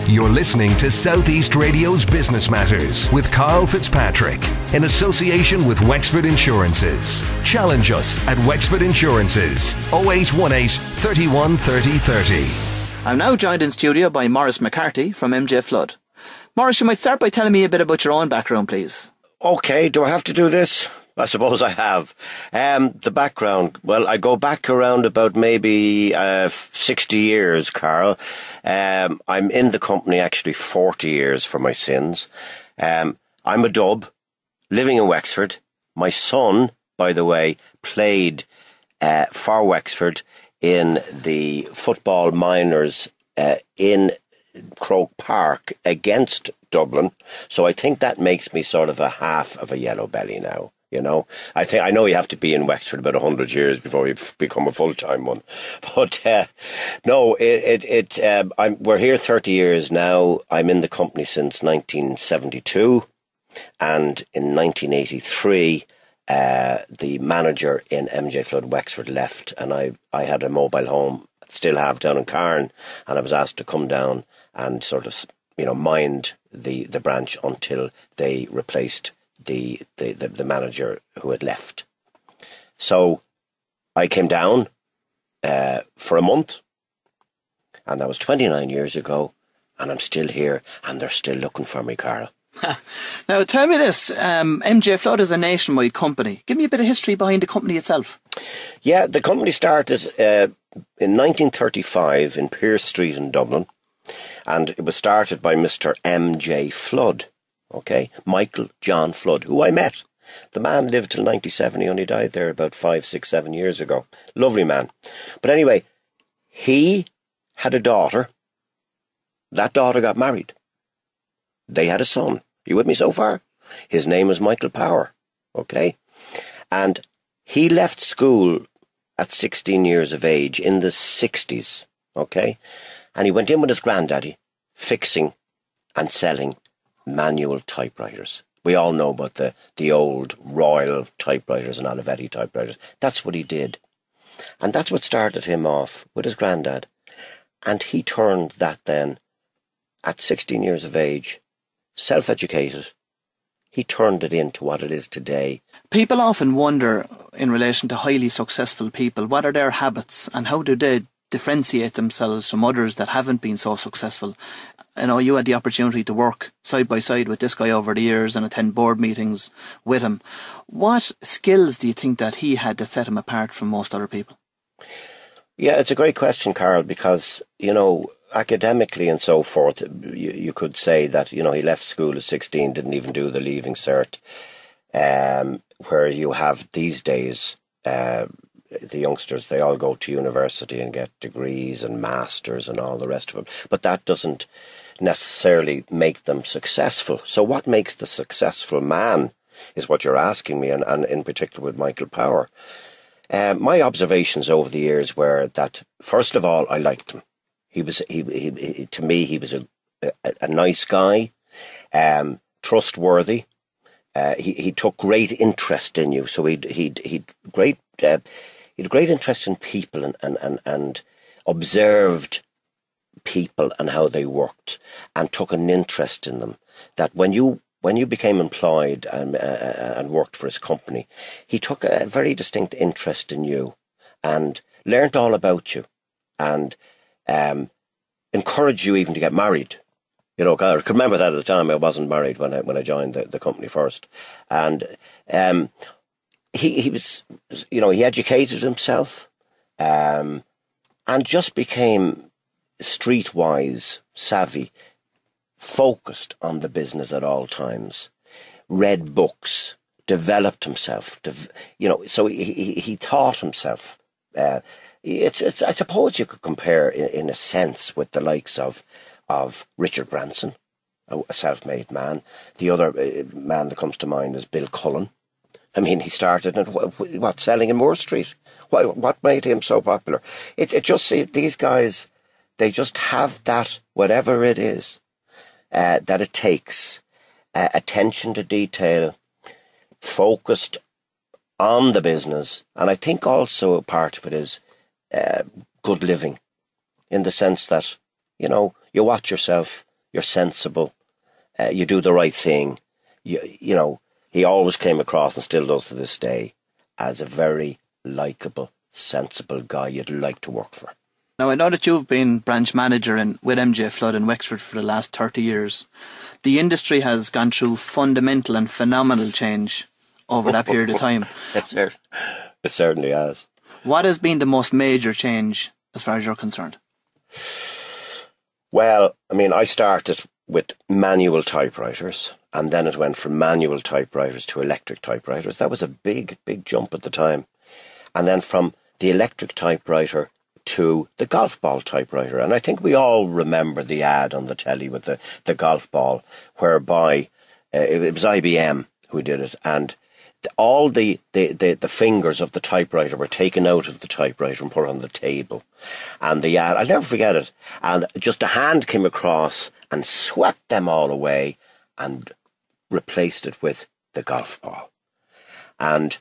You're listening to Southeast Radio's Business Matters with Karl Fitzpatrick in association with Wexford Insurances. Challenge us at Wexford Insurances 0818 31 30 30. I'm now joined in studio by Maurice McCarthy from MJ Flood. Maurice, you might start by telling me a bit about your own background, please. Okay, do I have to do this? I suppose I have. The background, well, I go back around about maybe 60 years, Karl. I'm in the company actually 40 years for my sins. I'm a dub, living in Wexford. My son, by the way, played for Wexford in the football minors in Croke Park against Dublin. So I think that makes me sort of a half of a yellow belly now. You know, I know you have to be in Wexford about 100 years before you become a full-time one. But no, we're here 30 years now. I'm in the company since 1972. And in 1983, the manager in MJ Flood Wexford left, and I had a mobile home, still have, down in Cairn, and I was asked to come down and sort of, mind the branch until they replaced the manager who had left. So I came down for a month, and that was 29 years ago, and I'm still here, and they're still looking for me, Karl. Now tell me this, MJ Flood is a nationwide company. Give me a bit of history behind the company itself. Yeah, the company started in 1935 in Pearse Street in Dublin, and it was started by Mr. MJ Flood. Okay, Michael John Flood, who I met. The man lived till 97. He only died there about 5, 6, 7 years ago. Lovely man. But anyway, he had a daughter. That daughter got married. They had a son. You with me so far? His name was Michael Power. Okay? And he left school at 16 years of age in the 60s. Okay? And he went in with his granddaddy, fixing and selling manual typewriters. We all know about the old Royal typewriters and Olivetti typewriters. That's what he did. And that's what started him off with his granddad. And he turned that then, at 16 years of age, self-educated, he turned it into what it is today. People often wonder, in relation to highly successful people, what are their habits and how do they differentiate themselves from others that haven't been so successful? I know you had the opportunity to work side by side with this guy over the years and attend board meetings with him. What skills do you think that he had that set him apart from most other people? Yeah, it's a great question, Karl, because, academically and so forth, you could say that, he left school at 16, didn't even do the leaving cert, where you have these days, the youngsters, they all go to university and get degrees and masters and all the rest of it. But that doesn't necessarily make them successful. So what makes the successful man is what you're asking me, and in particular with Michael Power. My observations over the years were that, first of all, I liked him. He to me, he was a nice guy, trustworthy. He took great interest in you. So he'd great interest in people and observed people and how they worked and took an interest in them. That when you became employed and worked for his company, he took a very distinct interest in you and learnt all about you and encouraged you even to get married. I could remember that at the time. I wasn't married when I joined the company first, and he was, he educated himself, and just became streetwise savvy, focused on the business at all times, read books, developed himself, so he taught himself. It's I suppose you could compare in a sense with the likes of Richard Branson, a self-made man. The other man that comes to mind is Bill Cullen. I mean, he started selling in Moore Street. What made him so popular? It just, these guys, they just have that, whatever it is, that it takes, attention to detail, focused on the business. And I think also a part of it is good living, in the sense that, you watch yourself, you're sensible, you do the right thing. You know, he always came across, and still does to this day, as a very likeable, sensible guy you'd like to work for. Now, I know that you've been branch manager with MJ Flood in Wexford for the last 30 years. The industry has gone through fundamental and phenomenal change over that period of time. It certainly has. What has been the most major change as far as you're concerned? Well, I mean, I started with manual typewriters, and then it went from manual typewriters to electric typewriters. That was a big, big jump at the time. And then from the electric typewriter to the golf ball typewriter. And I think we all remember the ad on the telly with the golf ball, whereby it was IBM who did it, and all the fingers of the typewriter were taken out of the typewriter and put on the table. And the ad, I'll never forget it, and just a hand came across and swept them all away and replaced it with the golf ball. And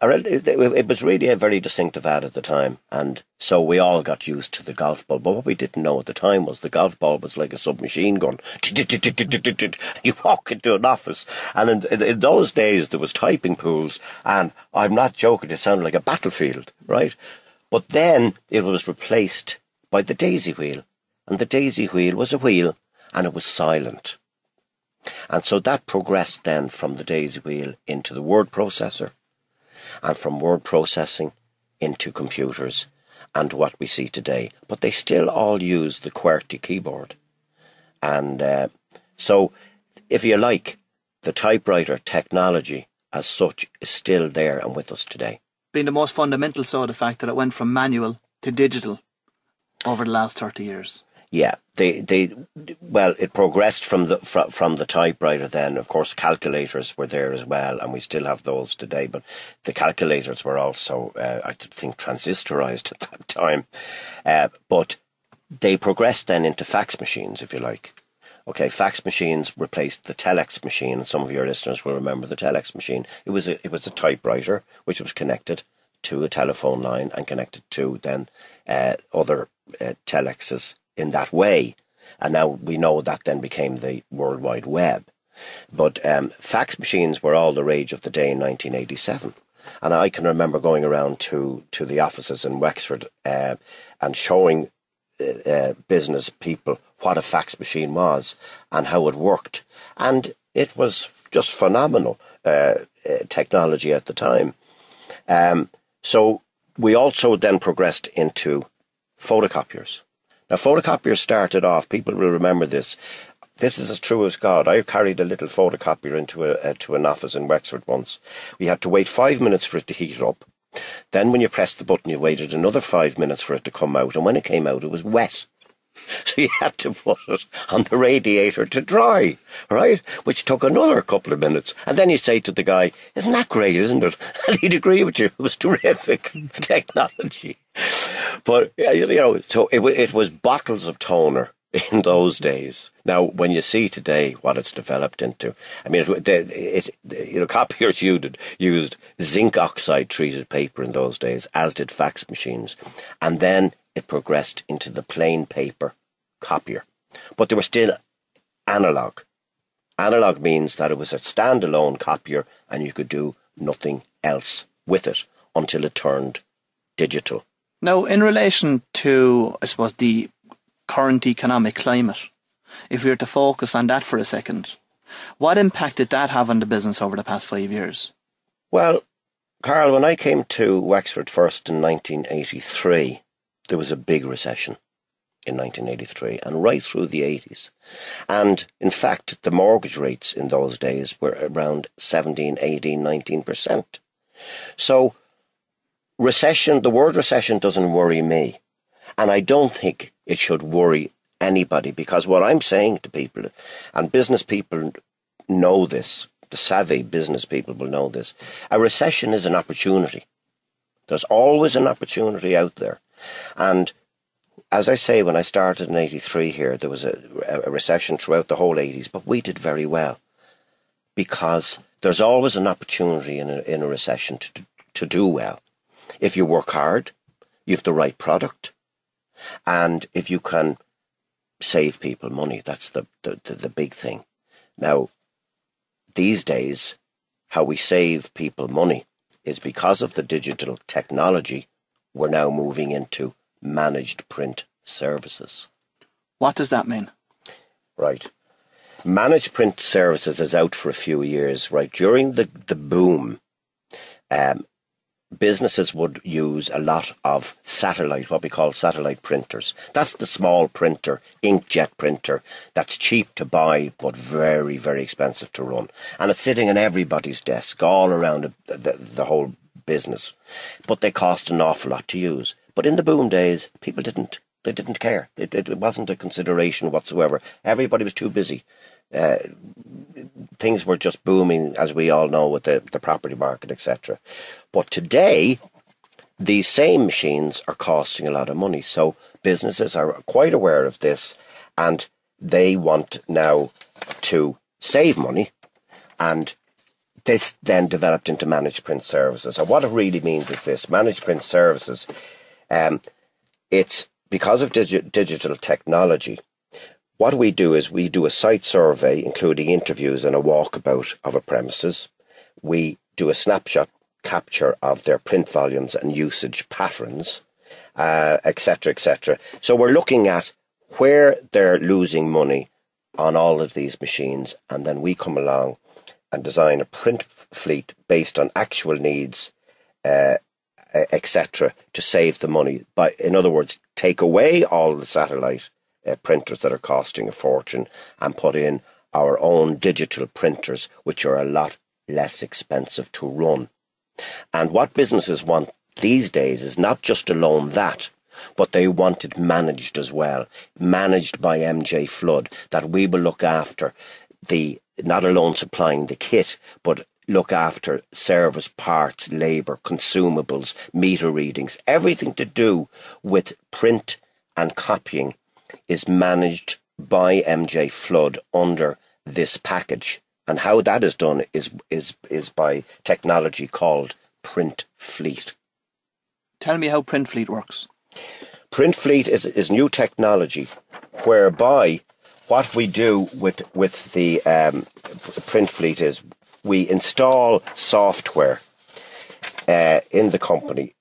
it was really a very distinctive ad at the time, and so we all got used to the golf ball. But what we didn't know at the time was the golf ball was like a submachine gun. You walk into an office, and in those days there was typing pools, and I'm not joking, it sounded like a battlefield, right? But then it was replaced by the daisy wheel, and the daisy wheel was a wheel, and it was silent. And so that progressed then from the daisy wheel into the word processor, and from word processing into computers and what we see today. But they still all use the QWERTY keyboard. And so, if you like, the typewriter technology as such is still there and with us today. Being the most fundamental, so the fact that it went from manual to digital over the last 30 years. Yeah, it progressed from the typewriter. Then, of course, calculators were there as well, and we still have those today. But the calculators were also, I think, transistorized at that time. But they progressed then into fax machines, if you like. Okay, fax machines replaced the telex machine. Some of your listeners will remember the telex machine. It was a typewriter which was connected to a telephone line and connected to then other telexes in that way. And now we know that then became the World Wide Web. But fax machines were all the rage of the day in 1987. And I can remember going around to the offices in Wexford and showing business people what a fax machine was and how it worked. And it was just phenomenal technology at the time. So we also then progressed into photocopiers. Now, photocopiers started off, people will remember this. This is as true as God. I carried a little photocopier into an office in Wexford once. We had to wait 5 minutes for it to heat up. Then when you pressed the button, you waited another 5 minutes for it to come out. And when it came out, it was wet. So you had to put it on the radiator to dry, right? Which took another couple of minutes. And then you say to the guy, isn't that great, isn't it? And he'd agree with you. It was terrific technology. But, you know, so it was bottles of toner in those days. Now, when you see today what it's developed into, I mean, copiers used zinc oxide treated paper in those days, as did fax machines. And then it progressed into the plain paper copier. But they were still analog. Analog means that it was a standalone copier and you could do nothing else with it until it turned digital. Now, in relation to, I suppose, the current economic climate, if we were to focus on that for a second, what impact did that have on the business over the past 5 years? Well, Karl, when I came to Wexford first in 1983, there was a big recession in 1983 and right through the 80s. And in fact, the mortgage rates in those days were around 17, 18, 19%. So the word recession doesn't worry me. And I don't think it should worry anybody, because what I'm saying to people, and business people know this, the savvy business people will know this, a recession is an opportunity. There's always an opportunity out there. And as I say, when I started in 83 here, there was a recession throughout the whole 80s, but we did very well, because there's always an opportunity in a recession to do well. If you work hard, you have the right product, and if you can save people money. That's the big thing. Now, these days, how we save people money is because of the digital technology. We're now moving into managed print services. What does that mean? Right. Managed print services is out for a few years, right? During the boom, businesses would use a lot of satellite, what we call satellite printers. That's the small printer, inkjet printer, that's cheap to buy but very, very expensive to run. And it's sitting on everybody's desk all around the whole business. But they cost an awful lot to use. But in the boom days, people didn't care. It wasn't a consideration whatsoever. Everybody was too busy. Things were just booming, as we all know, with the property market, etc. But today, these same machines are costing a lot of money. So businesses are quite aware of this, and they want now to save money, and this then developed into managed print services. And what it really means is this: managed print services, it's because of digital technology. What we do is we do a site survey, including interviews and a walkabout of a premises. We do a snapshot capture of their print volumes and usage patterns, etc., etc. So we're looking at where they're losing money on all of these machines, and then we come along and design a print fleet based on actual needs, etc., to save the money. In other words, take away all the satellite printers that are costing a fortune and put in our own digital printers, which are a lot less expensive to run. And what businesses want these days is not just alone that, but they want it managed as well, managed by MJ Flood, that we will look after not alone supplying the kit, but look after service, parts, labour, consumables, meter readings. Everything to do with print and copying is managed by MJ Flood under this package. And how that is done is by technology called Print Fleet. Tell me how Print Fleet works. Print Fleet is new technology whereby what we do with the Print Fleet is we install software in the company.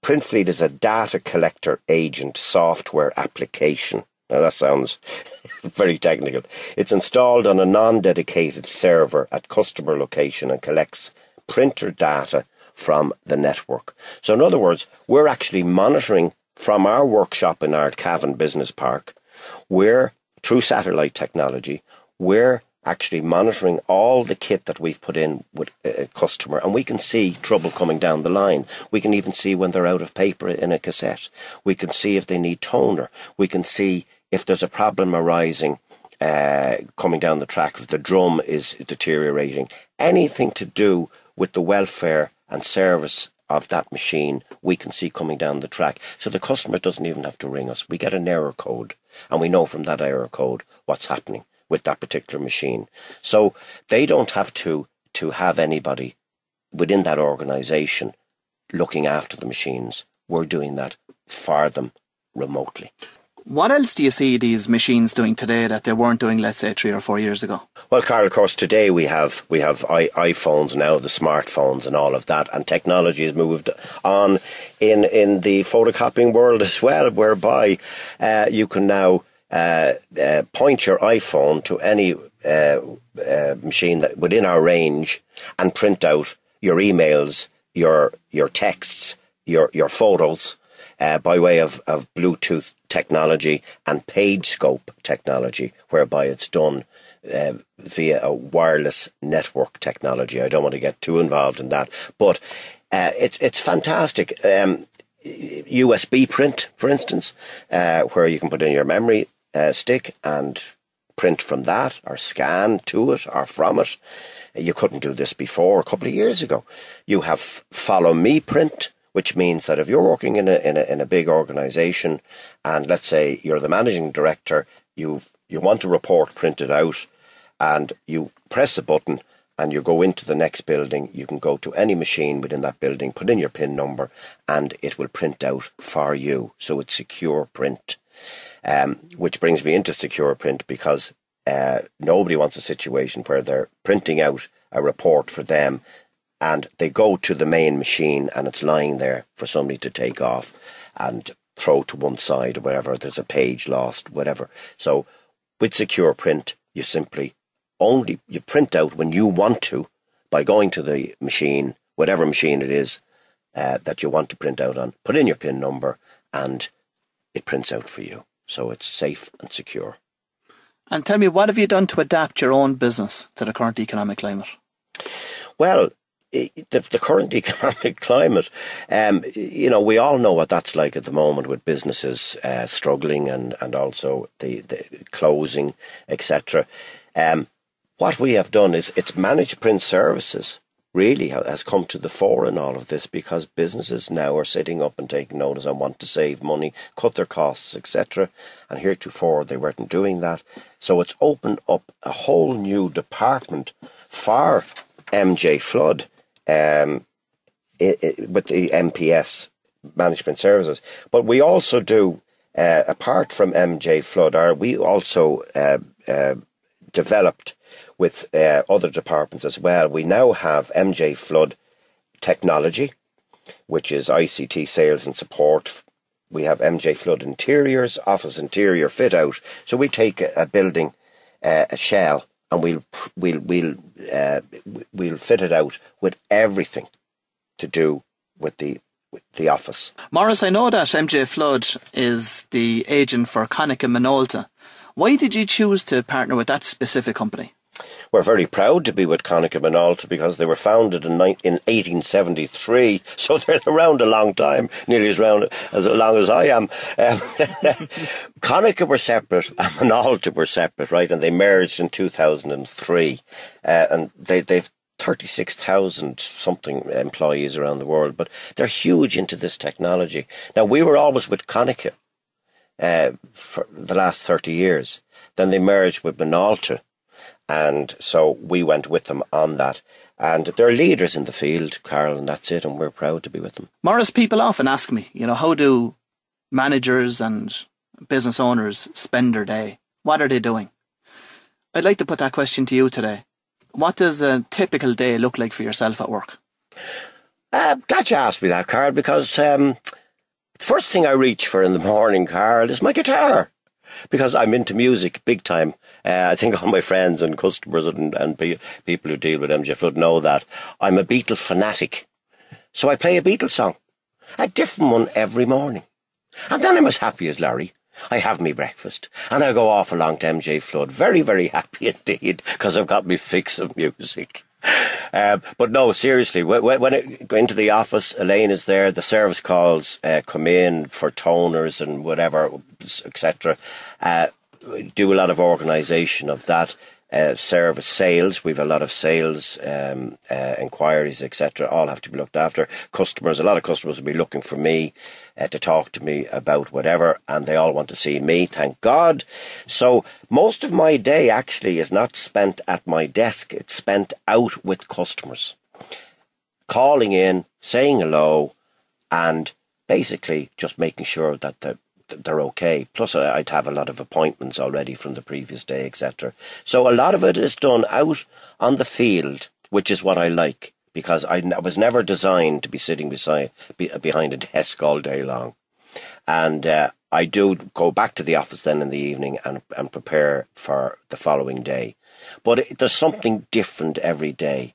Print Fleet is a data collector agent software application. Now that sounds very technical. It's installed on a non-dedicated server at customer location and collects printer data from the network. So in other words, we're actually monitoring from our workshop in Ardcavan Business Park. Through satellite technology, we're actually monitoring all the kit that we've put in with a customer, and we can see trouble coming down the line. We can even see when they're out of paper in a cassette. We can see if they need toner. We can see if there's a problem arising coming down the track, if the drum is deteriorating. Anything to do with the welfare and service of that machine, we can see coming down the track. So the customer doesn't even have to ring us. We get an error code, and we know from that error code what's happening with that particular machine. So they don't have to have anybody within that organisation looking after the machines. We're doing that for them remotely. What else do you see these machines doing today that they weren't doing, let's say, 3 or 4 years ago? Well, Karl, of course, today we have iPhones now, the smartphones and all of that, and technology has moved on in the photocopying world as well, whereby you can now point your iPhone to any machine that within our range and print out your emails, your texts, your photos by way of Bluetooth technology and page scope technology, whereby it's done via a wireless network technology. I don't want to get too involved in that, but it's fantastic. USB print, for instance, where you can put in your memory stick and print from that, or scan to it or from it. You couldn't do this before a couple of years ago. You have follow me print, which means that if you're working in a big organisation, and let's say you're the managing director, you want a report printed out, and you press a button and you go into the next building, you can go to any machine within that building, put in your PIN number, and it will print out for you. So it's secure print. which brings me into secure print, because nobody wants a situation where they're printing out a report for them and they go to the main machine and it's lying there for somebody to take off and throw to one side or whatever. There's a page lost, whatever. So with secure print, you simply you print out when you want to by going to the machine, whatever machine it is that you want to print out on, put in your PIN number and it prints out for you. So it's safe and secure. And tell me, what have you done to adapt your own business to the current economic climate? Well, the current economic climate, we all know what that's like at the moment, with businesses struggling and also the closing, etc. What we have done is, it's managed print services really has come to the fore in all of this, because businesses now are sitting up and taking notice and want to save money, cut their costs, etc. And heretofore they weren't doing that. So it's opened up a whole new department for MJ Flood with the MPS management services. But we also do, apart from MJ Flood, we also developed with other departments as well. We now have MJ Flood Technology, which is ICT sales and support. We have MJ Flood Interiors, office interior fit out. So we take a building, a shell, and we'll fit it out with everything to do with the office. Maurice, I know that MJ Flood is the agent for Konica Minolta. Why did you choose to partner with that specific company? We're very proud to be with Konica Minolta because they were founded in 1873, so they're around a long time, nearly as long as I am. Konica were separate and Minolta were separate, right? And they merged in 2003, and they've 36,000 something employees around the world, but they're huge into this technology. Now, we were always with Konica for the last 30 years. Then they merged with Minolta. And so we went with them on that. And they're leaders in the field, Karl, and that's it. And we're proud to be with them. Maurice, people often ask me, how do managers and business owners spend their day? What are they doing? I'd like to put that question to you today. What does a typical day look like for yourself at work? Glad you asked me that, Karl, because the first thing I reach for in the morning, Karl, is my guitar. Because I'm into music big time. I think all my friends and customers and people who deal with MJ Flood know that I'm a Beatle fanatic. So I play a Beatles song, a different one every morning. And then I'm as happy as Larry. I have me breakfast and I go off along to MJ Flood. Very, very happy indeed, because I've got me fix of music. But no, seriously, when I go into the office, Elaine is there, the service calls come in for toners and whatever, etc. Do a lot of organisation of that. Service sales, we've a lot of sales inquiries, etc. all have to be looked after. Customers, a lot of customers will be looking for me to talk to me about whatever, and they all want to see me, thank God. So most of my day actually is not spent at my desk, it's spent out with customers, calling in, saying hello, and basically just making sure that they're okay. Plus I'd have a lot of appointments already from the previous day, etc. So a lot of it is done out on the field, which is what I like, because I was never designed to be sitting behind a desk all day long. And I do go back to the office then in the evening and prepare for the following day. But there's something different every day.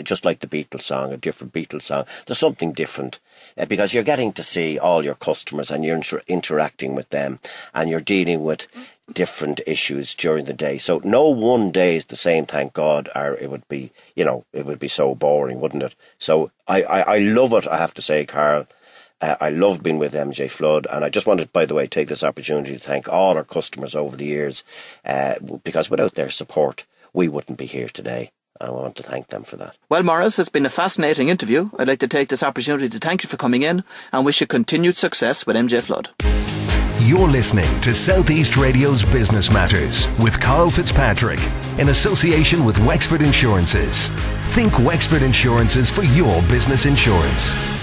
Just like the Beatles song, a different Beatles song. There's something different because you're getting to see all your customers and you're interacting with them and you're dealing with different issues during the day. So no one day is the same, thank God, or it would be, it would be so boring, wouldn't it? So I love it, I have to say, Karl. I loved being with MJ Flood, and I just wanted, by the way, take this opportunity to thank all our customers over the years, because without their support, we wouldn't be here today. I want to thank them for that. Well, Maurice, it's been a fascinating interview. I'd like to take this opportunity to thank you for coming in and wish you continued success with MJ Flood. You're listening to Southeast Radio's Business Matters with Karl Fitzpatrick in association with Wexford Insurances. Think Wexford Insurances for your business insurance.